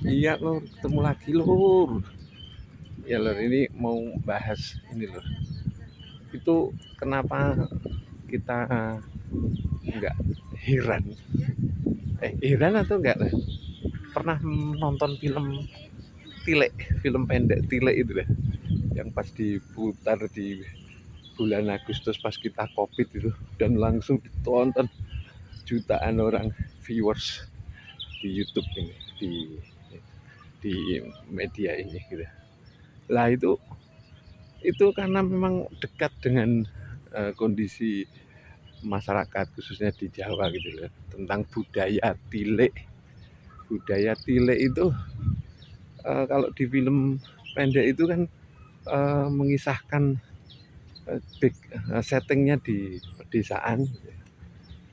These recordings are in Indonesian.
Iya lur, ketemu lagi lur. Ya lur, ini mau bahas ini lur. Itu kenapa kita nggak heran? Heran atau enggak lur? Pernah nonton film Tile, film pendek Tile itu deh, yang pas diputar di bulan Agustus pas kita COVID itu, dan langsung ditonton jutaan orang viewers di YouTube ini, di media ini gitu. Lah itu karena memang dekat dengan kondisi masyarakat khususnya di Jawa gitu loh, tentang budaya tile itu kalau di film pendek itu kan mengisahkan settingnya di pedesaan.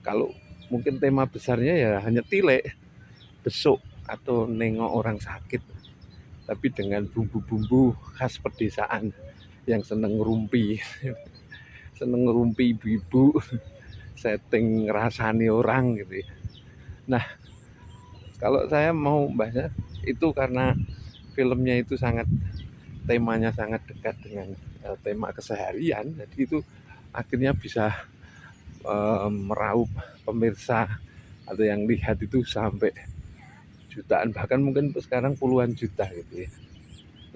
Kalau mungkin tema besarnya ya hanya tile, besuk atau nengok orang sakit, tapi dengan bumbu-bumbu khas pedesaan yang seneng ngerumpi ibu-ibu, setting ngerasani orang gitu ya. Nah, kalau saya mau bahasnya itu karena filmnya itu temanya sangat dekat dengan tema keseharian, jadi itu akhirnya bisa meraup pemirsa atau yang lihat itu sampai jutaan, bahkan mungkin sekarang puluhan juta gitu ya.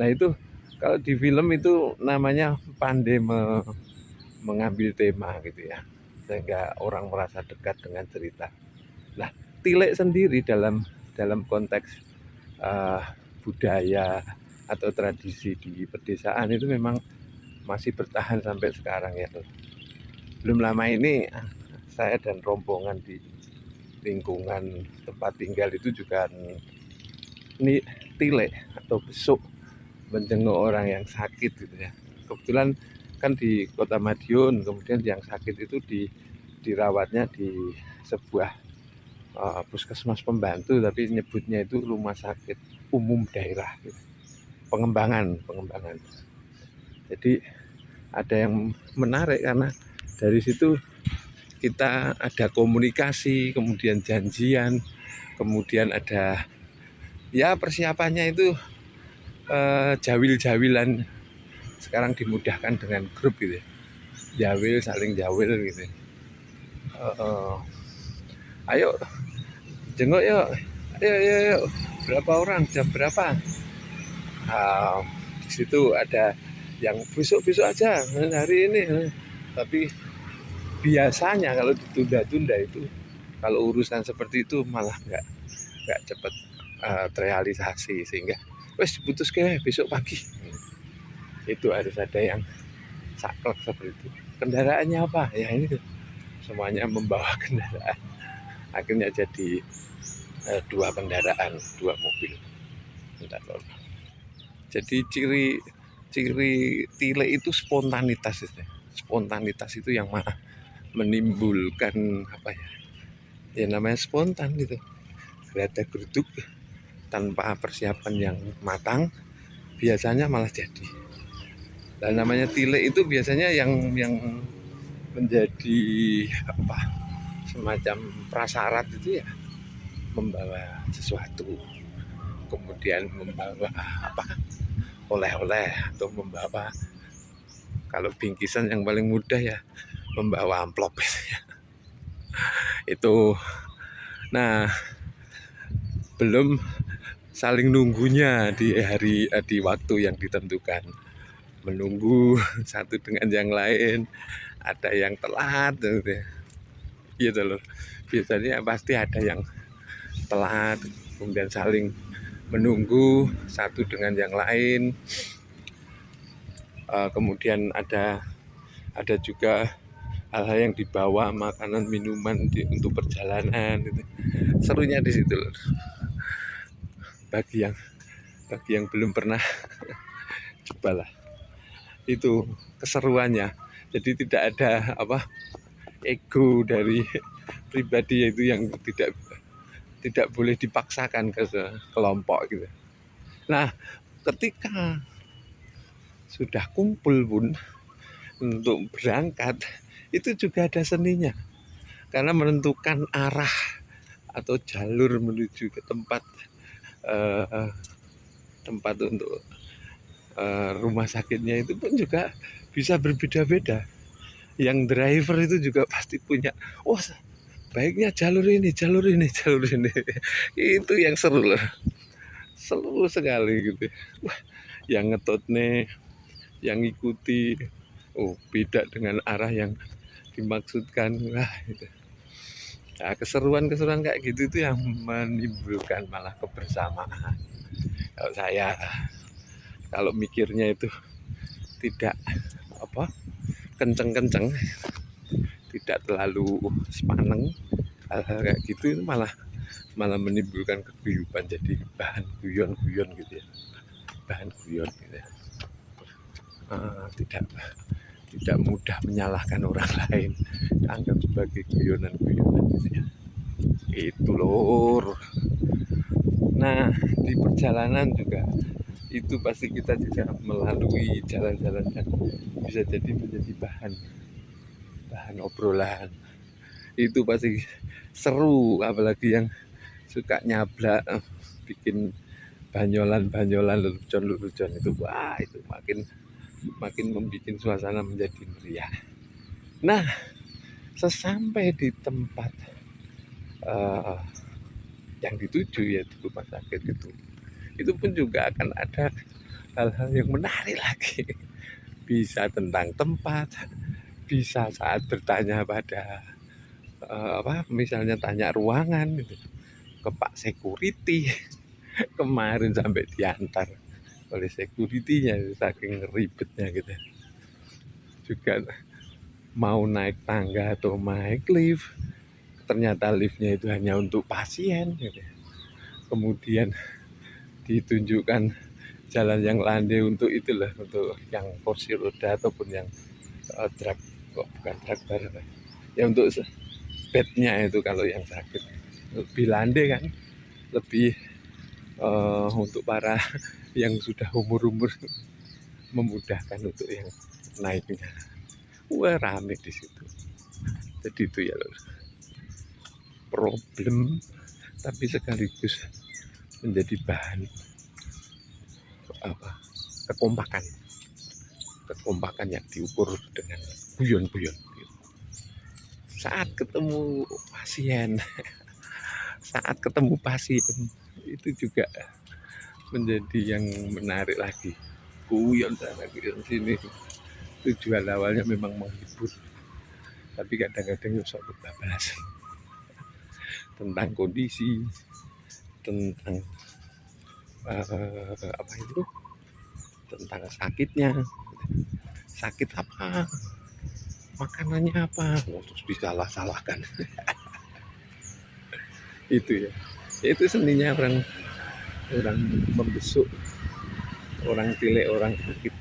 Nah itu kalau di film itu namanya pandai mengambil tema gitu ya, sehingga orang merasa dekat dengan cerita. Nah, Tilek sendiri dalam dalam konteks uh, budaya atau tradisi di pedesaan itu memang masih bertahan sampai sekarang ya. Belum lama ini saya dan rombongan di lingkungan tempat tinggal itu juga ini Tilek atau besuk menjenguk orang yang sakit gitu ya. Kebetulan kan di Kota Madiun, kemudian yang sakit itu dirawatnya di sebuah puskesmas pembantu, tapi nyebutnya itu rumah sakit umum daerah gitu. Pengembangan. Jadi ada yang menarik karena dari situ kita ada komunikasi, kemudian janjian, kemudian ada ya persiapannya itu jawil-jawilan. Sekarang dimudahkan dengan grup gitu ya. Jawil, saling jawil gitu. Uh, Ayo jenguk yuk, ayo, berapa orang, jam berapa? uh, di situ ada yang besok-besok aja hari ini, tapi biasanya kalau ditunda-tunda itu, kalau urusan seperti itu malah nggak cepat terrealisasi, sehingga wes diputus ke besok pagi. Itu harus ada yang saklek seperti itu. Kendaraannya apa ya, ini semuanya membawa kendaraan, akhirnya jadi dua kendaraan, dua mobil. Jadi ciri ciri tile itu spontanitas itu yang malah menimbulkan apa ya, ya namanya spontan gitu, gerada geruduk tanpa persiapan yang matang, biasanya malah jadi. Dan namanya tile itu biasanya yang menjadi apa, semacam prasyarat itu ya, membawa sesuatu, kemudian membawa apa, oleh-oleh, atau membawa, kalau bingkisan yang paling mudah ya membawa amplop itu. Nah, belum saling nunggunya di waktu yang ditentukan, menunggu satu dengan yang lain, ada yang telat gitu loh. Biasanya pasti ada yang telat, kemudian saling menunggu satu dengan yang lain. Kemudian ada juga hal-hal yang dibawa, makanan minuman untuk perjalanan gitu. Serunya di situ loh. Bagi yang belum pernah cobalah, itu keseruannya. Jadi tidak ada apa, ego dari pribadi itu yang tidak boleh dipaksakan ke kelompok gitu. Nah, ketika sudah kumpul pun untuk berangkat, itu juga ada seninya, karena menentukan arah atau jalur menuju ke tempat eh, tempat untuk rumah sakitnya itu pun juga bisa berbeda-beda. Yang driver itu juga pasti punya, oh baiknya jalur ini, jalur ini, jalur ini. Itu yang seru loh, seru sekali gitu. Wah, yang ngetot nih, yang ikuti, oh beda dengan arah yang dimaksudkan. Wah itu. Nah, keseruan-keseruan kayak gitu itu yang menimbulkan malah kebersamaan. Kalau saya, kalau mikirnya itu tidak apa kenceng-kenceng, tidak terlalu sepaneng, hal-hal kayak gitu itu malah malah menimbulkan keguyuban, jadi bahan guyon-guyon gitu ya, bahan guyon gitu ya. Tidak mudah menyalahkan orang lain, anggap sebagai guyonan-guyonan gitu ya. Itu lor. Nah, di perjalanan juga itu pasti kita juga melalui jalan-jalan yang bisa jadi menjadi bahan bahan obrolan. Itu pasti seru, apalagi yang suka nyablak, bikin banyolan-banyolan, lelucon-lelucon itu, wah itu makin makin membuat suasana menjadi meriah. Nah, sesampai di tempat uh, yang dituju, yaitu rumah sakit itu pun juga akan ada hal-hal yang menarik lagi. Bisa tentang tempat, bisa saat bertanya pada misalnya tanya ruangan gitu, ke Pak Security. Kemarin sampai diantar oleh security-nya saking ribetnya gitu. Juga mau naik tangga atau naik lift, ternyata liftnya itu hanya untuk pasien gitu. Kemudian ditunjukkan jalan yang landai untuk itulah, untuk yang kursi roda ataupun yang drag, kok bukan drag bar ya, untuk bednya itu kalau yang sakit lebih landai kan, lebih untuk para yang sudah umur-umur, memudahkan untuk yang naiknya. Wah rame di situ. Jadi itu ya loh, problem tapi sekaligus menjadi bahan apa, kekompakan, kekompakan yang diukur dengan guyon-guyon. Saat ketemu pasien, saat ketemu pasien itu juga menjadi yang menarik lagi. Guyon sana, guyon sini. Tujuan awalnya memang menghibur, tapi kadang-kadang sok kebablasan tentang kondisi, tentang apa itu, tentang sakitnya, sakit apa, makanannya apa, terus disalah-salahkan. Itu ya, itu seninya orang orang membesuk, orang tilik, orang sakit.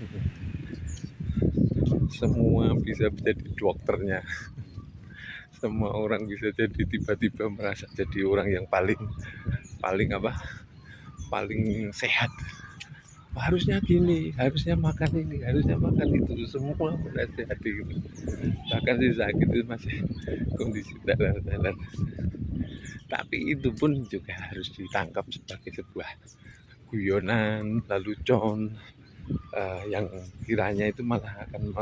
Semua bisa menjadi dokternya, semua orang bisa jadi tiba-tiba merasa jadi orang yang paling paling apa, paling sehat. Harusnya gini, harusnya makan ini, harusnya makan itu, semua menasehati gitu. Bahkan si sakit itu masih kondisi dalam. Tapi itu pun juga harus ditangkap sebagai sebuah guyonan, lelucon, yang kiranya itu malah akan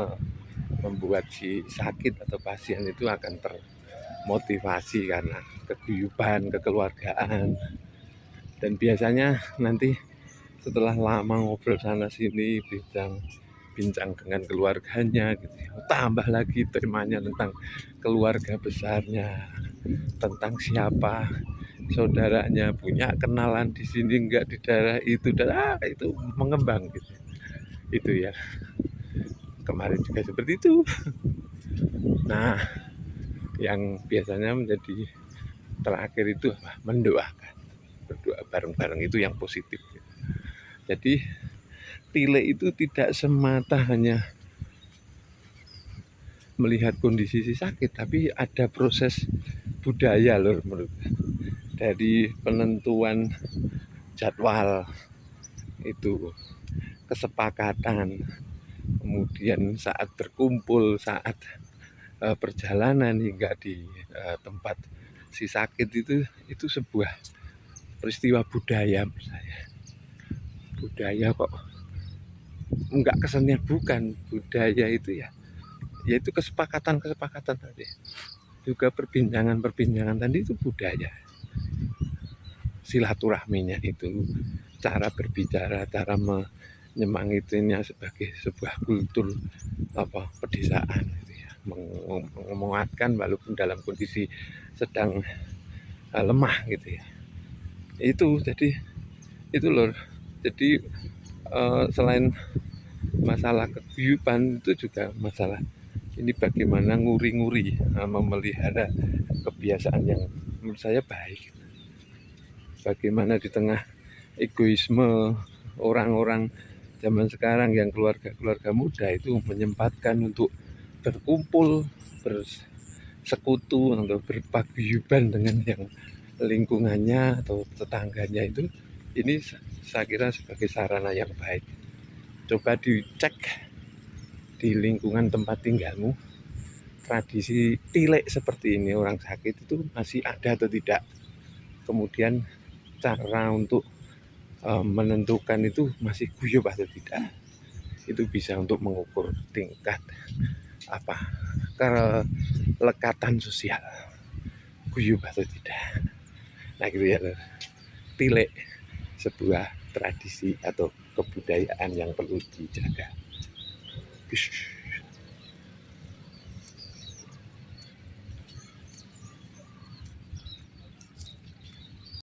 membuat si sakit atau pasien itu akan termotivasi karena keguyuban, kekeluargaan. Dan biasanya nanti setelah lama ngobrol sana sini, bincang dengan keluarganya gitu, tambah lagi temanya tentang keluarga besarnya, tentang siapa saudaranya, punya kenalan di sini enggak, di daerah itu, dan itu mengembang gitu. Itu ya, kemarin juga seperti itu. Nah, yang biasanya menjadi terakhir itu mendoakan, berdoa bareng-bareng, itu yang positif. Jadi tile itu tidak semata hanya melihat kondisi si sakit, tapi ada proses budaya loh menurut. Dari penentuan jadwal itu, kesepakatan, kemudian saat berkumpul, saat perjalanan hingga di tempat si sakit itu sebuah peristiwa budaya menurut saya. Budaya kok enggak kesenian, bukan budaya itu ya, yaitu kesepakatan tadi, juga perbincangan tadi itu budaya. Silaturahminya itu, cara berbicara, cara menyemangatinya sebagai sebuah kultur pedesaan gitu ya, menguatkan walaupun dalam kondisi sedang lemah gitu ya. Itu jadi itu loh. Jadi selain masalah keguyuban, itu juga masalah ini bagaimana nguri-nguri memelihara kebiasaan yang menurut saya baik. Bagaimana di tengah egoisme orang-orang zaman sekarang yang keluarga muda itu menyempatkan untuk berkumpul, bersekutu atau berpaguyuban dengan yang lingkungannya atau tetangganya itu. Ini saya kira sebagai sarana yang baik. Coba dicek di lingkungan tempat tinggalmu, tradisi tilek seperti ini, orang sakit itu masih ada atau tidak. Kemudian cara untuk menentukan itu masih guyup atau tidak, itu bisa untuk mengukur tingkat kelekatan sosial, guyup atau tidak. Nah gitu ya, tilek sebuah tradisi atau kebudayaan yang perlu dijaga.